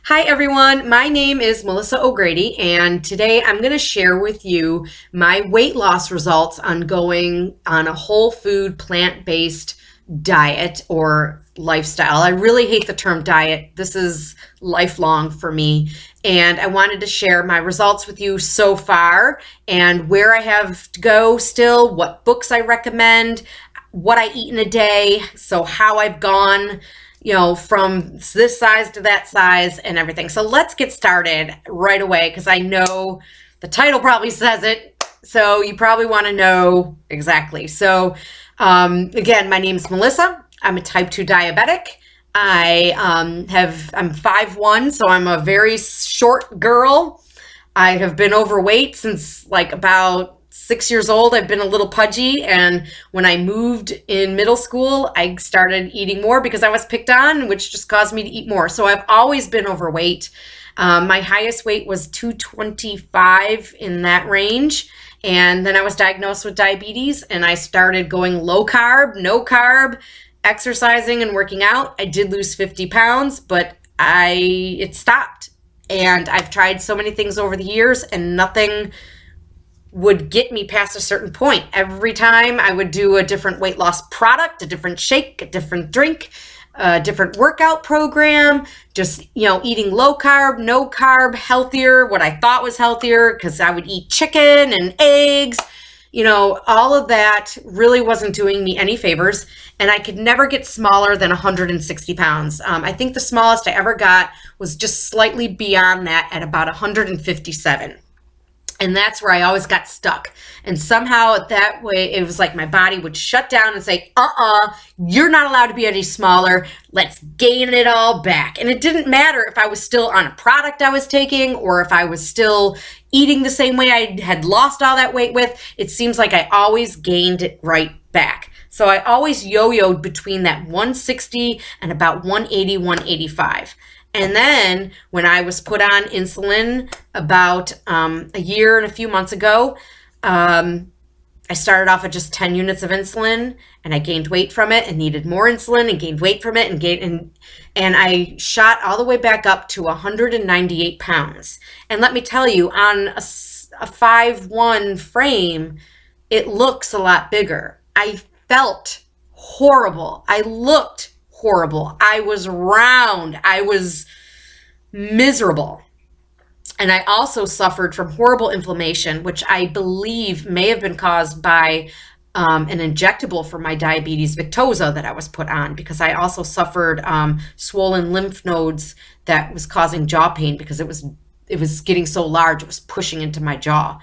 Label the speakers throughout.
Speaker 1: Hi everyone, my name is Melissa O'Grady, and today I'm going to share with you my weight loss results on going on a whole food plant-based diet or lifestyle. I really hate the term diet. This is lifelong for me, and I wanted to share my results with you so far and where I have to go still, what books I recommend, what I eat in a day, so how I've gone from this size to that size and everything. So let's get started right away because I know the title probably says it. So you probably want to know exactly. So again, my name is Melissa. I'm a type 2 diabetic. I'm 5'1", so I'm a very short girl. I have been overweight since like about 6 years old. I've been a little pudgy, and when I moved in middle school, I started eating more because I was picked on, which just caused me to eat more. So I've always been overweight. My highest weight was 225, in that range. And then I was diagnosed with diabetes, and I started going low carb, no carb, exercising and working out. I did lose 50 pounds, but it stopped. And I've tried so many things over the years, and nothing would get me past a certain point. Every time I would do a different weight loss product, a different shake, a different drink, a different workout program, just, eating low carb, no carb, healthier, what I thought was healthier, because I would eat chicken and eggs. All of that really wasn't doing me any favors, and I could never get smaller than 160 pounds. I think the smallest I ever got was just slightly beyond that at about 157. And that's where I always got stuck. And somehow that way, it was like my body would shut down and say, you're not allowed to be any smaller. Let's gain it all back. And it didn't matter if I was still on a product I was taking or if I was still eating the same way I had lost all that weight with. It seems like I always gained it right back. So I always yo-yoed between that 160 and about 180, 185. And then when I was put on insulin about a year and a few months ago, I started off at just 10 units of insulin, and I gained weight from it and needed more insulin and gained weight from it and I shot all the way back up to 198 pounds. And let me tell you, on a 5'1" frame, it looks a lot bigger. I felt horrible. I looked horrible. I was round. I was miserable. And I also suffered from horrible inflammation, which I believe may have been caused by an injectable for my diabetes, Victoza, that I was put on, because I also suffered swollen lymph nodes that was causing jaw pain because it was getting so large, it was pushing into my jaw.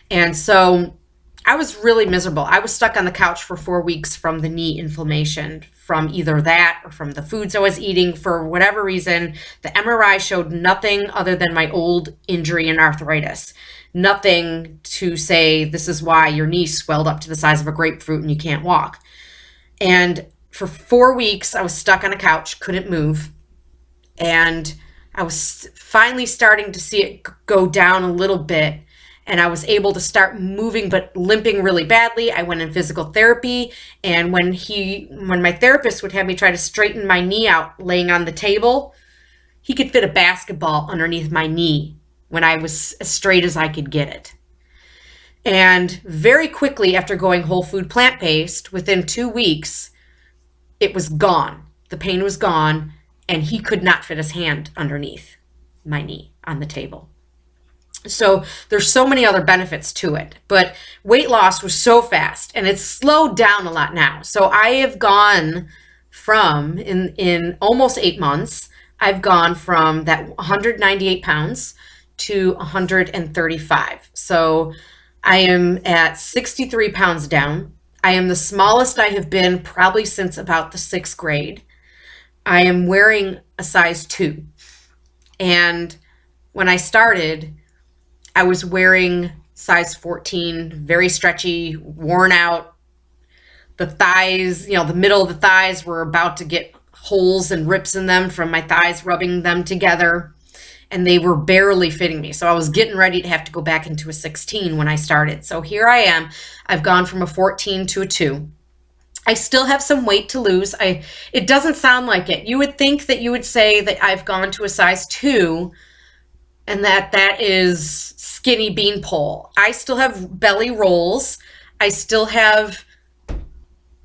Speaker 1: And so I was really miserable. I was stuck on the couch for 4 weeks from the knee inflammation, from either that or from the foods I was eating. For whatever reason, the MRI showed nothing other than my old injury and arthritis. Nothing to say this is why your knee swelled up to the size of a grapefruit and you can't walk. And for 4 weeks, I was stuck on a couch, couldn't move. And I was finally starting to see it go down a little bit. And I was able to start moving, but limping really badly. I went in physical therapy. And when my therapist would have me try to straighten my knee out laying on the table, he could fit a basketball underneath my knee when I was as straight as I could get it. And very quickly after going whole food plant-based, within 2 weeks, it was gone. The pain was gone, and he could not fit his hand underneath my knee on the table. So there's so many other benefits to it, but weight loss was so fast, and it's slowed down a lot now. So I have gone from, in almost 8 months, I've gone from that 198 pounds to 135. So I am at 63 pounds down. I am the smallest I have been probably since about the 6th grade. I am wearing a size 2. And when I started, I was wearing size 14, very stretchy, worn out. The thighs, the middle of the thighs were about to get holes and rips in them from my thighs rubbing them together, and they were barely fitting me. So I was getting ready to have to go back into a 16 when I started. So here I am. I've gone from a 14 to a 2. I still have some weight to lose. It doesn't sound like it. You would think that you would say that I've gone to a size 2 and that is skinny beanpole. I still have belly rolls. I still have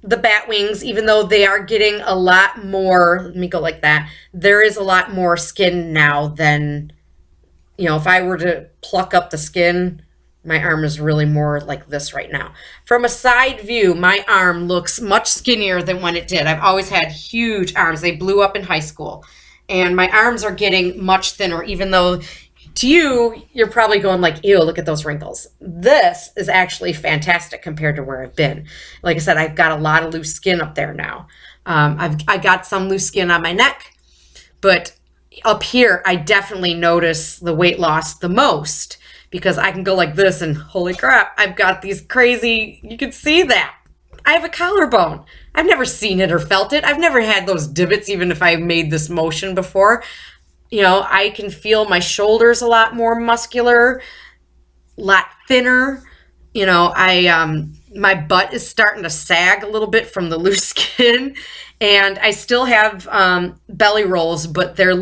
Speaker 1: the bat wings, even though they are getting a lot more. Let me go like that. There is a lot more skin now than, if I were to pluck up the skin, my arm is really more like this right now. From a side view, my arm looks much skinnier than when it did. I've always had huge arms. They blew up in high school. And my arms are getting much thinner, even though to you, you're probably going like, ew, look at those wrinkles. This is actually fantastic compared to where I've been. Like I said, I've got a lot of loose skin up there now. I got some loose skin on my neck, but up here, I definitely notice the weight loss the most because I can go like this and holy crap, I've got these crazy, you can see that. I have a collarbone. I've never seen it or felt it. I've never had those divots, even if I made this motion before. I can feel my shoulders a lot more muscular, a lot thinner. My butt is starting to sag a little bit from the loose skin, and I still have belly rolls, but they're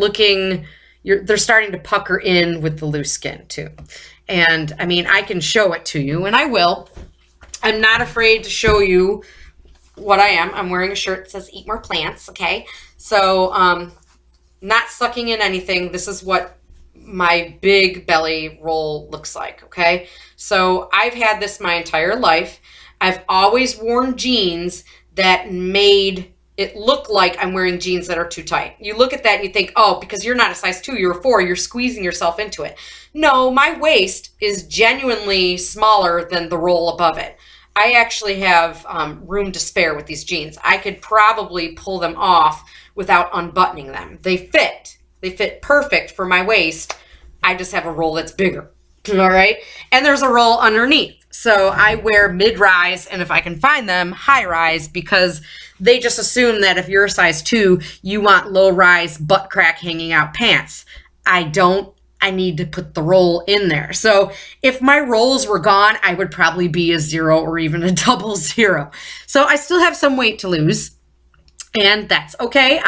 Speaker 1: starting to pucker in with the loose skin too. And I mean, I can show it to you, and I will. I'm not afraid to show you what I am. I'm wearing a shirt that says "Eat More Plants." Okay, so not sucking in anything. This is what my big belly roll looks like, okay? So I've had this my entire life. I've always worn jeans that made it look like I'm wearing jeans that are too tight. You look at that and you think, oh, because you're not a size 2, you're a 4, you're squeezing yourself into it. No, my waist is genuinely smaller than the roll above it. I actually have room to spare with these jeans. I could probably pull them off without unbuttoning them. They fit perfect for my waist. I just have a roll that's bigger. All right. And there's a roll underneath. So I wear mid-rise, and if I can find them, high-rise, because they just assume that if you're a size 2, you want low-rise butt crack hanging out pants. I don't. I need to put the roll in there. So if my rolls were gone, I would probably be a 0 or even a 00. So I still have some weight to lose. And that's okay.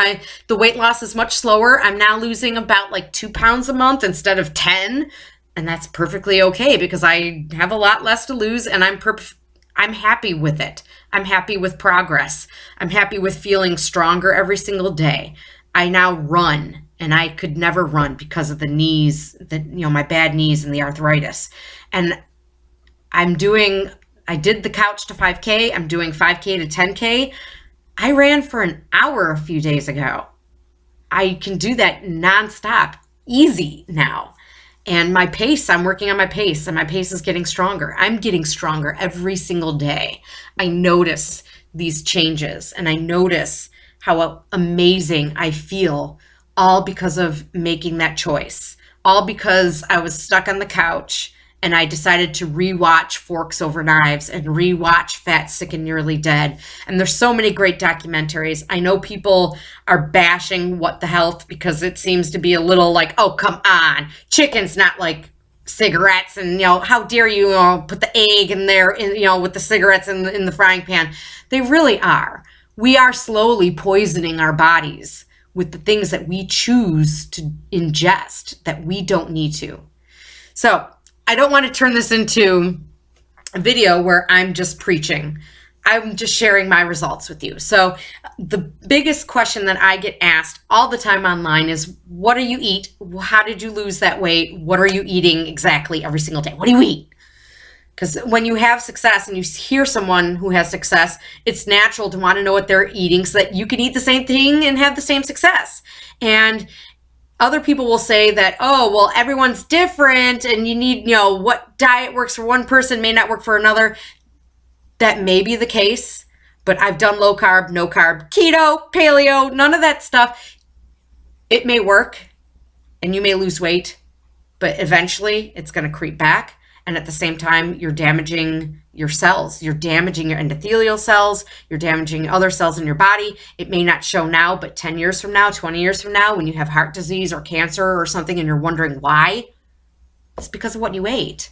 Speaker 1: The weight loss is much slower. I'm now losing about like 2 pounds a month instead of 10. And that's perfectly okay because I have a lot less to lose, and I'm happy with it. I'm happy with progress. I'm happy with feeling stronger every single day. I now run, and I could never run because of the knees, my bad knees and the arthritis. And I did the couch to 5K. I'm doing 5K to 10K. I ran for an hour a few days ago. I can do that nonstop, easy now. And my pace, I'm working on my pace, and my pace is getting stronger. I'm getting stronger every single day. I notice these changes, and I notice how amazing I feel, all because of making that choice, all because I was stuck on the couch and I decided to rewatch Forks Over Knives and rewatch Fat, Sick, and Nearly Dead. And there's so many great documentaries. I know people are bashing What the Health because it seems to be a little like, oh, come on, chicken's not like cigarettes, and how dare you put the egg in there, with the cigarettes in the frying pan. They really are. We are slowly poisoning our bodies with the things that we choose to ingest that we don't need to. So I don't want to turn this into a video where I'm just preaching. I'm just sharing my results with you. So the biggest question that I get asked all the time online is, what do you eat? How did you lose that weight? What are you eating exactly every single day? What do you eat? Because when you have success and you hear someone who has success, it's natural to want to know what they're eating so that you can eat the same thing and have the same success. And other people will say that, oh, well, everyone's different and you need, what diet works for one person may not work for another. That may be the case, but I've done low carb, no carb, keto, paleo, none of that stuff. It may work and you may lose weight, but eventually it's going to creep back. And at the same time, you're damaging your cells. You're damaging your endothelial cells. You're damaging other cells in your body. It may not show now, but 10 years from now, 20 years from now, when you have heart disease or cancer or something and you're wondering why, it's because of what you ate.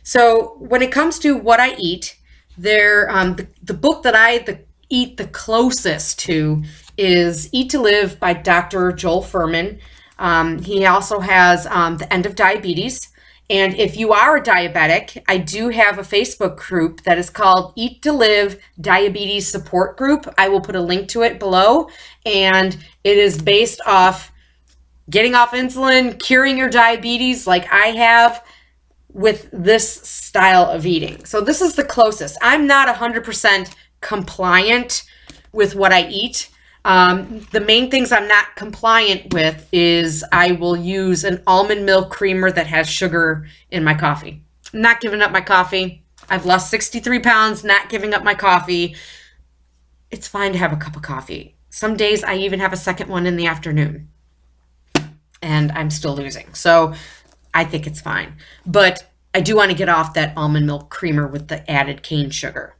Speaker 1: So when it comes to what I eat, the book that the eat the closest to is Eat to Live by Dr. Joel Fuhrman. He also has The End of Diabetes. And if you are a diabetic, I do have a Facebook group that is called Eat to Live Diabetes Support Group. I will put a link to it below. And it is based off getting off insulin, curing your diabetes like I have, with this style of eating. So this is the closest. I'm not 100% compliant with what I eat. The main things I'm not compliant with is I will use an almond milk creamer that has sugar in my coffee. I'm not giving up my coffee. I've lost 63 pounds, not giving up my coffee. It's fine to have a cup of coffee. Some days I even have a second one in the afternoon and I'm still losing. So I think it's fine. But I do want to get off that almond milk creamer with the added cane sugar.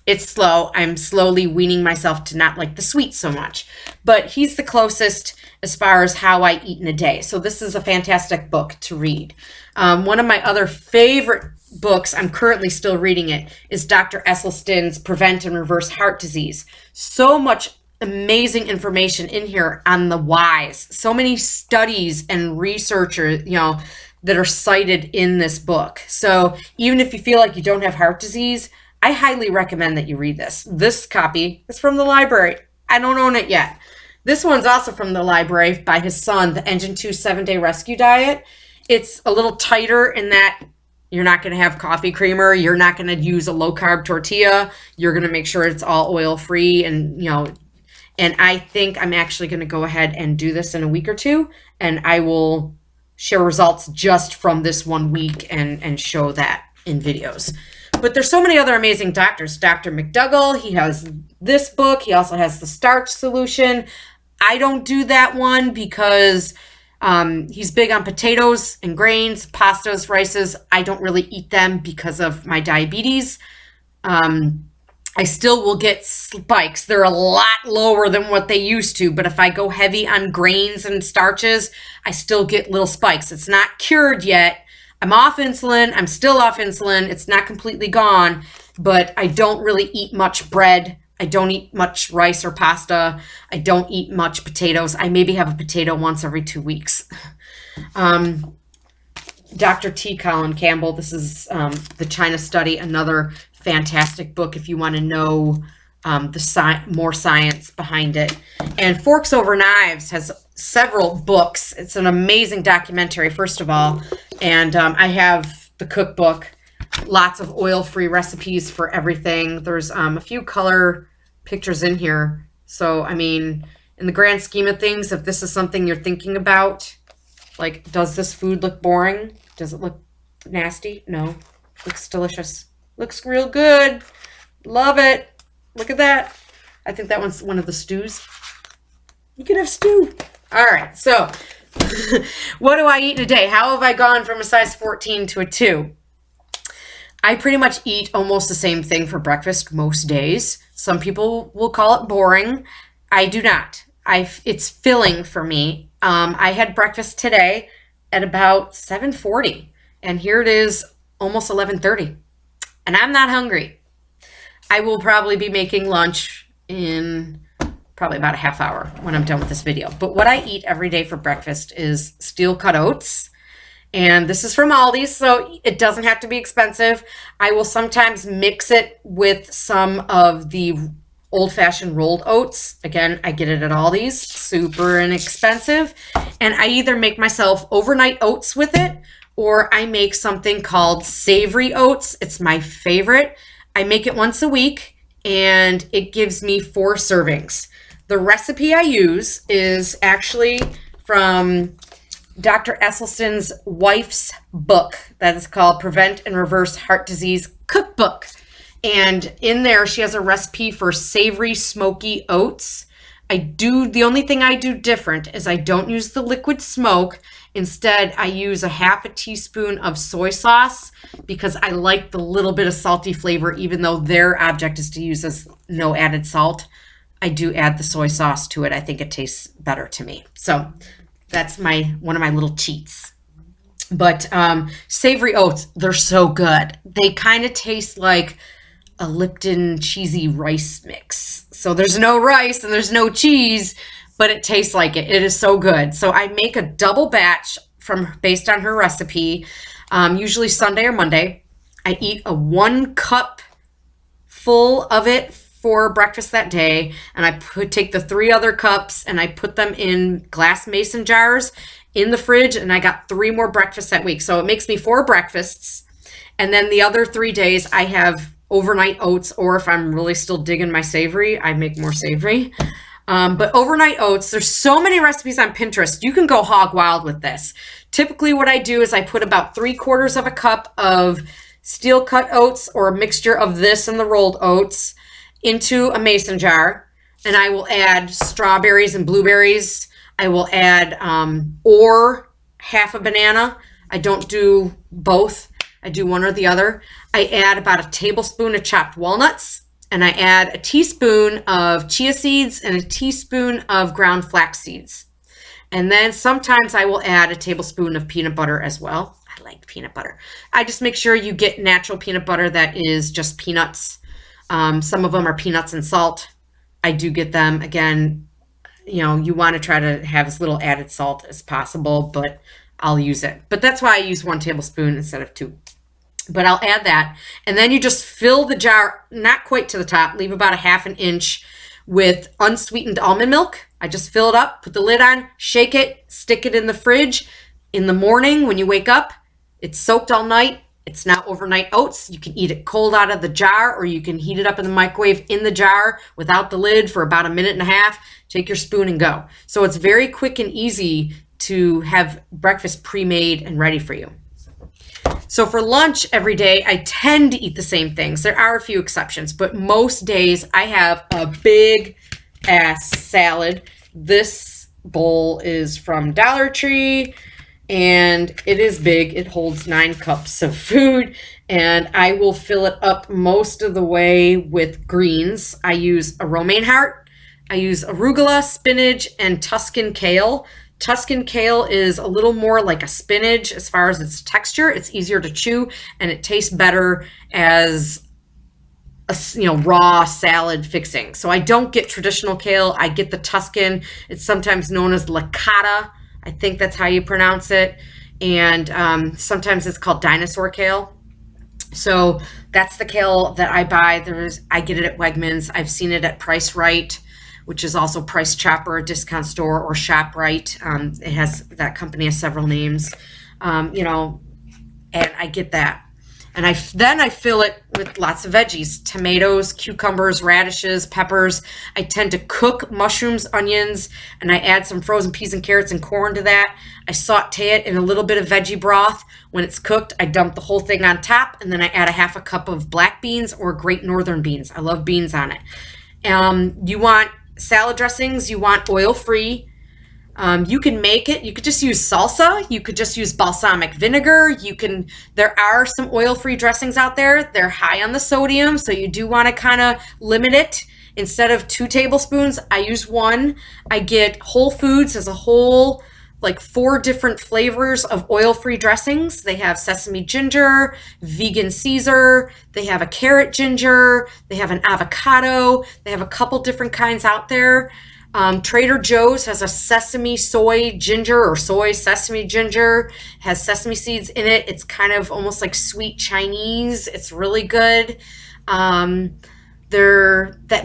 Speaker 1: It's slow. I'm slowly weaning myself to not like the sweet so much. But he's the closest as far as how I eat in a day. So this is a fantastic book to read. One of my other favorite books, I'm currently still reading it, is Dr. Esselstyn's Prevent and Reverse Heart Disease. So much amazing information in here on the whys. So many studies and researchers, that are cited in this book. So even if you feel like you don't have heart disease, I highly recommend that you read this. This copy is from the library. I don't own it yet. This one's also from the library by his son, the Engine 2 7-Day Rescue Diet. It's a little tighter in that you're not going to have coffee creamer. You're not going to use a low-carb tortilla. You're going to make sure it's all oil-free and, and I think I'm actually going to go ahead and do this in a week or two, and I will share results just from this 1 week and show that in videos. But there's so many other amazing doctors. Dr. McDougall, he has this book. He also has the starch solution. I don't do that one because he's big on potatoes and grains, pastas, rices. I don't really eat them because of my diabetes. I still will get spikes. They're a lot lower than what they used to, but if I go heavy on grains and starches, I still get little spikes. It's not cured yet. I'm off insulin. I'm still off insulin. It's not completely gone, but I don't really eat much bread. I don't eat much rice or pasta. I don't eat much potatoes. I maybe have a potato once every 2 weeks. Dr. T. Colin Campbell, this is The China Study, another fantastic book if you want to know more science behind it. And Forks Over Knives has several books. It's an amazing documentary, first of all. And I have the cookbook, lots of oil-free recipes for everything. There's a few color pictures in here. So, I mean, in the grand scheme of things, if this is something you're thinking about, like, does this food look boring? Does it look nasty? No. Looks delicious. Looks real good. Love it. Look at that. I think that one's one of the stews. You can have stew. All right. So what do I eat in a day? How have I gone from a size 14 to a 2? I pretty much eat almost the same thing for breakfast most days. Some people will call it boring. I do not. It's filling for me. I had breakfast today at about 7:40, and here it is almost 11:30, and I'm not hungry. I will probably be making lunch in probably about a half hour when I'm done with this video. But what I eat every day for breakfast is steel cut oats. And this is from Aldi's, so it doesn't have to be expensive. I will sometimes mix it with some of the old-fashioned rolled oats. Again, I get it at Aldi's, super inexpensive. And I either make myself overnight oats with it, or I make something called savory oats. It's my favorite. I make it once a week, and it gives me 4 servings. The recipe I use is actually from Dr. Esselstyn's wife's book that is called Prevent and Reverse Heart Disease Cookbook. And in there, she has a recipe for savory, smoky oats. The only thing I do different is I don't use the liquid smoke. Instead, I use a half a teaspoon of soy sauce because I like the little bit of salty flavor, even though their object is to use as no added salt. I do add the soy sauce to it. I think it tastes better to me. So that's one of my little cheats. But savory oats, they're so good. They kind of taste like a Lipton cheesy rice mix. So there's no rice and there's no cheese, but it tastes like it. It is so good. So I make a double batch based on her recipe, usually Sunday or Monday. I eat a 1 cup full of it for breakfast that day, and I take the 3 other cups and I put them in glass mason jars in the fridge, and I got 3 more breakfasts that week. So it makes me 4 breakfasts, and then the other 3 days I have overnight oats, or if I'm really still digging my savory, I make more savory. But overnight oats, there's so many recipes on Pinterest. You can go hog wild with this. Typically what I do is I put about 3/4 of a cup of steel cut oats, or a mixture of this and the rolled oats, into a mason jar, and I will add strawberries and blueberries. I will add or half a banana. I don't do both. I do one or the other. I add about a tablespoon of chopped walnuts, and I add a teaspoon of chia seeds and a teaspoon of ground flax seeds. And then sometimes I will add a tablespoon of peanut butter as well. I like peanut butter. I just make sure you get natural peanut butter that is just peanuts. Some of them are peanuts and salt. I do get them. Again, you want to try to have as little added salt as possible, but I'll use it. But that's why I use 1 tablespoon instead of 2. But I'll add that. And then you just fill the jar, not quite to the top, leave about a 1/2 inch with unsweetened almond milk. I just fill it up, put the lid on, shake it, stick it in the fridge. In the morning when you wake up, it's soaked all night. It's now overnight oats. You can eat it cold out of the jar, or you can heat it up in the microwave in the jar without the lid for about 1.5 minutes. Take your spoon and go. So it's very quick and easy to have breakfast pre-made and ready for you. So for lunch every day, I tend to eat the same things. There are a few exceptions, but most days I have a big ass salad. This bowl is from Dollar Tree, and it is big. It holds 9 cups of food, and I will fill it up most of the way with greens. I use a romaine heart. I use arugula, spinach, and Tuscan kale. Tuscan kale is a little more like a spinach as far as its texture. It's easier to chew, and it tastes better as a raw salad fixing. So I don't get traditional kale. I get the Tuscan. It's sometimes known as licata. I think that's how you pronounce it. And sometimes it's called dinosaur kale. So that's the kale that I buy. I get it at Wegmans. I've seen it at Price Right, which is also Price Chopper, a discount store, or ShopRite. That company has several names, and I get that. And then I fill it with lots of veggies: tomatoes, cucumbers, radishes, peppers. I tend to cook mushrooms, onions, and I add some frozen peas and carrots and corn to that. I saute it in a little bit of veggie broth. When it's cooked, I dump the whole thing on top, and then I add a 1/2 cup of black beans or Great Northern beans. I love beans on it. You want salad dressings, you want oil-free. You can make it. You could just use salsa. You could just use balsamic vinegar. There are some oil-free dressings out there. They're high on the sodium, so you do want to kind of limit it. Instead of 2 tablespoons, I use 1. I get Whole Foods as a whole, like 4 different flavors of oil-free dressings. They have sesame ginger, vegan Caesar. They have a carrot ginger. They have an avocado. They have a couple different kinds out there. Trader Joe's has a sesame soy ginger, or soy sesame ginger, has sesame seeds in it. It's kind of almost like sweet Chinese. It's really good. That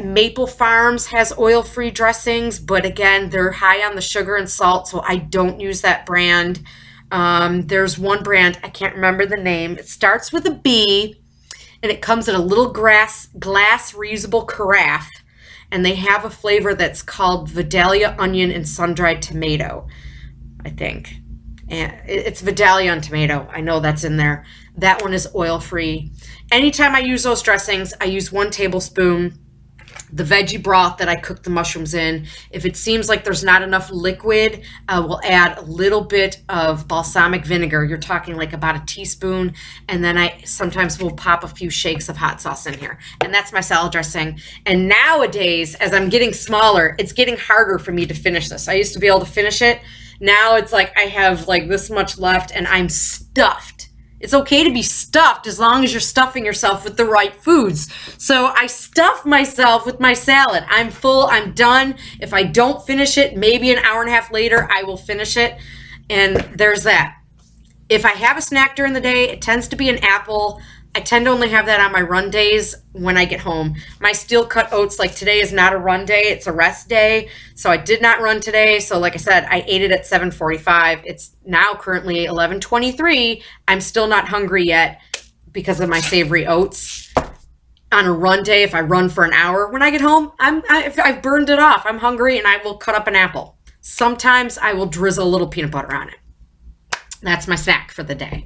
Speaker 1: Maple Farms has oil-free dressings, but again, they're high on the sugar and salt, so I don't use that brand. There's one brand, I can't remember the name. It starts with a B, and it comes in a little glass reusable carafe. And they have a flavor that's called Vidalia onion and sun-dried tomato, I think. And it's Vidalia and tomato. I know that's in there. That one is oil-free. Anytime I use those dressings, I use 1 tablespoon. The veggie broth that I cook the mushrooms in, if it seems like there's not enough liquid, we'll add a little bit of balsamic vinegar. You're talking like about a teaspoon. And then I sometimes will pop a few shakes of hot sauce in here. And that's my salad dressing. And nowadays, as I'm getting smaller, it's getting harder for me to finish this. I used to be able to finish it. Now it's like I have like this much left, and I'm stuffed. It's okay to be stuffed as long as you're stuffing yourself with the right foods. So I stuff myself with my salad. I'm full, I'm done. If I don't finish it, maybe an hour and a half later, I will finish it. And there's that. If I have a snack during the day, it tends to be an apple. I tend to only have that on my run days when I get home. My steel cut oats, like today is not a run day, it's a rest day. So I did not run today. So like I said, I ate it at 7:45. It's now currently 11:23. I'm still not hungry yet because of my savory oats. On a run day, if I run for an hour, when I get home, if I've burned it off, I'm hungry and I will cut up an apple. Sometimes I will drizzle a little peanut butter on it. That's my snack for the day.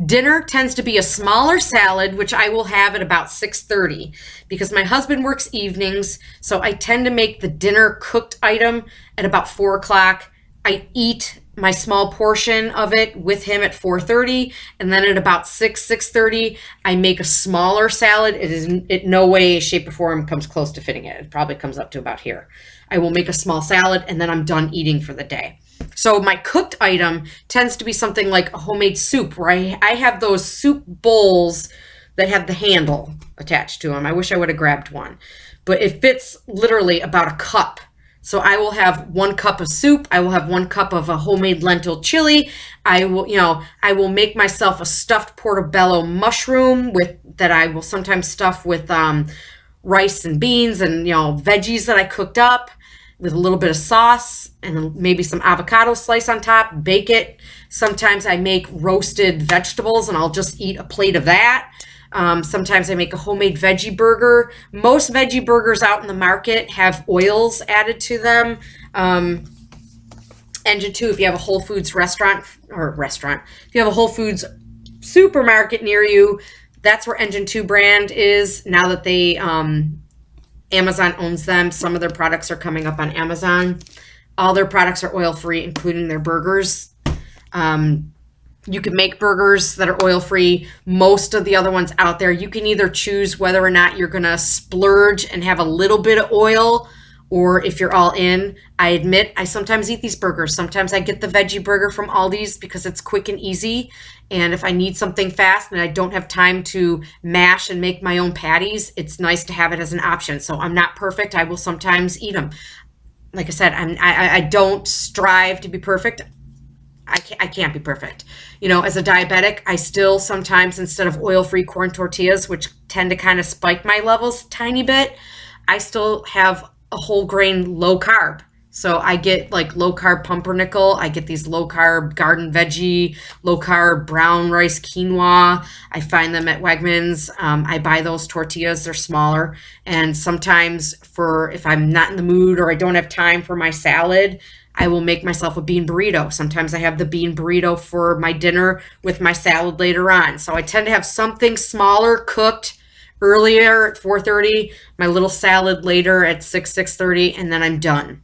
Speaker 1: Dinner tends to be a smaller salad, which I will have at about 6:30 because my husband works evenings. So I tend to make the dinner cooked item at about 4 o'clock. I eat my small portion of it with him at 4:30. And then at about 6:30, I make a smaller salad. It is in no way, shape, or form comes close to fitting it. It probably comes up to about here. I will make a small salad and then I'm done eating for the day. So my cooked item tends to be something like a homemade soup where I have those soup bowls that have the handle attached to them. I wish I would have grabbed one, but it fits literally about a cup. So I will have 1 cup of soup. I will have 1 cup of a homemade lentil chili. I will make myself a stuffed portobello mushroom that I will sometimes stuff with rice and beans and veggies that I cooked up, with a little bit of sauce and maybe some avocado slice on top, bake it. Sometimes I make roasted vegetables and I'll just eat a plate of that. Sometimes I make a homemade veggie burger. Most veggie burgers out in the market have oils added to them. Engine 2, if you have a Whole Foods if you have a Whole Foods supermarket near you, that's where Engine 2 brand is. Now that they Amazon owns them. Some of their products are coming up on Amazon. All their products are oil-free, including their burgers. You can make burgers that are oil-free. Most of the other ones out there, you can either choose whether or not you're going to splurge and have a little bit of oil, or if you're all in. I admit I sometimes eat these burgers. Sometimes I get the veggie burger from Aldi's because it's quick and easy. And if I need something fast and I don't have time to mash and make my own patties, it's nice to have it as an option. So I'm not perfect. I will sometimes eat them. Like I said, I don't strive to be perfect. I can't be perfect. As a diabetic, I still sometimes, instead of oil-free corn tortillas, which tend to kind of spike my levels a tiny bit, I still have a whole grain low carb. So I get like low carb pumpernickel. I get these low carb garden veggie, low carb brown rice quinoa. I find them at Wegmans. I buy those tortillas. They're smaller. And sometimes if I'm not in the mood or I don't have time for my salad, I will make myself a bean burrito. Sometimes I have the bean burrito for my dinner with my salad later on. So I tend to have something smaller cooked earlier at 4:30, my little salad later at 6:30, and then I'm done.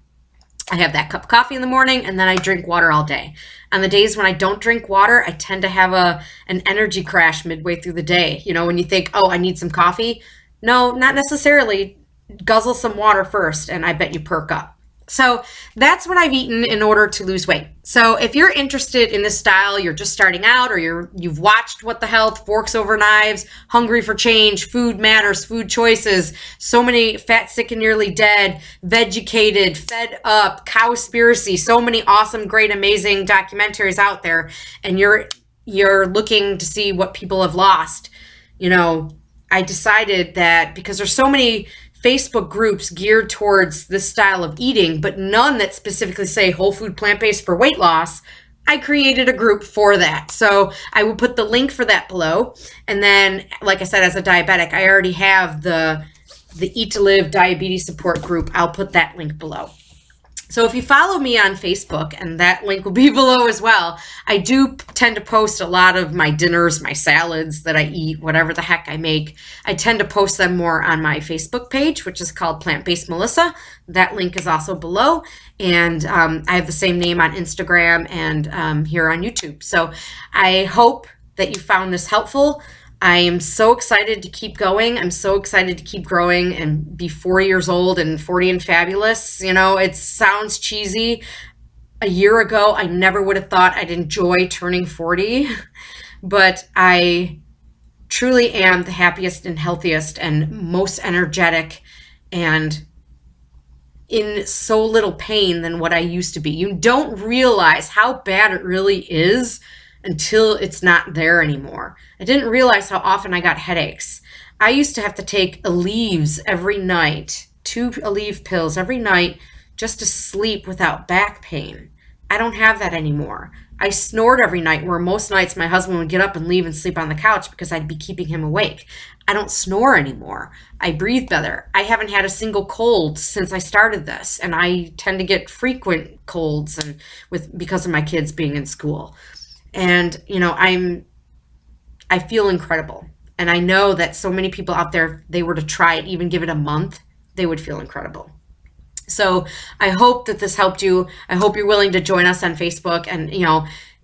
Speaker 1: I have that cup of coffee in the morning, and then I drink water all day. On the days when I don't drink water, I tend to have an energy crash midway through the day. When you think, oh, I need some coffee. No, not necessarily. Guzzle some water first, and I bet you perk up. So that's what I've eaten in order to lose weight. So if you're interested in this style, you're just starting out, or you've watched What the Health, Forks Over Knives, Hungry for Change, Food Matters, Food Choices, so many Fat, Sick, and Nearly Dead, Vegucated, Fed Up, Cowspiracy, so many awesome, great, amazing documentaries out there, and you're looking to see what people have lost. I decided that because there's so many Facebook groups geared towards this style of eating, but none that specifically say whole food plant-based for weight loss, I created a group for that. So I will put the link for that below. And then, like I said, as a diabetic, I already have the Eat to Live diabetes support group. I'll put that link below. So if you follow me on Facebook, and that link will be below as well, I do tend to post a lot of my dinners, my salads that I eat, whatever the heck I make. I tend to post them more on my Facebook page, which is called Plant-Based Melissa. That link is also below. And I have the same name on Instagram and here on YouTube. So I hope that you found this helpful. I am so excited to keep going. I'm so excited to keep growing and be 40 years old and 40 and fabulous. It sounds cheesy. A year ago, I never would have thought I'd enjoy turning 40. but I truly am the happiest and healthiest and most energetic and in so little pain than what I used to be. You don't realize how bad it really is until it's not there anymore. I didn't realize how often I got headaches. I used to have to take Aleve every night, 2 Aleve pills every night just to sleep without back pain. I don't have that anymore. I snored every night, where most nights my husband would get up and leave and sleep on the couch because I'd be keeping him awake. I don't snore anymore. I breathe better. I haven't had a single cold since I started this, and I tend to get frequent colds and because of my kids being in school. And I feel incredible. And I know that so many people out there, if they were to try it, even give it a month, they would feel incredible. So I hope that this helped you. I hope you're willing to join us on Facebook. And,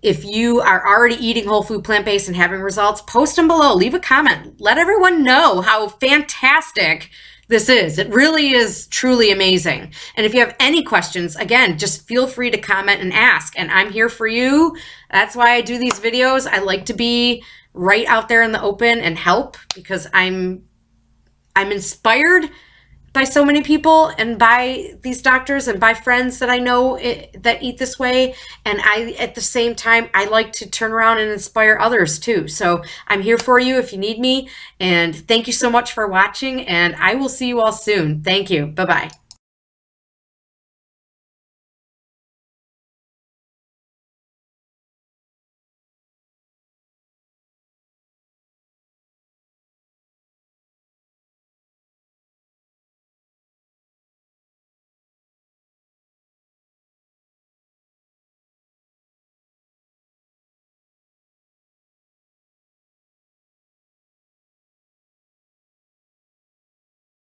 Speaker 1: if you are already eating whole food, plant-based and having results, post them below. Leave a comment. Let everyone know how fantastic this is. It really is truly amazing. And if you have any questions, again, just feel free to comment and ask. And I'm here for you. That's why I do these videos. I like to be right out there in the open and help, because I'm inspired by so many people and by these doctors and by friends that I know that eat this way. And at the same time, I like to turn around and inspire others too. So I'm here for you if you need me. And thank you so much for watching, and I will see you all soon. Thank you. Bye-bye.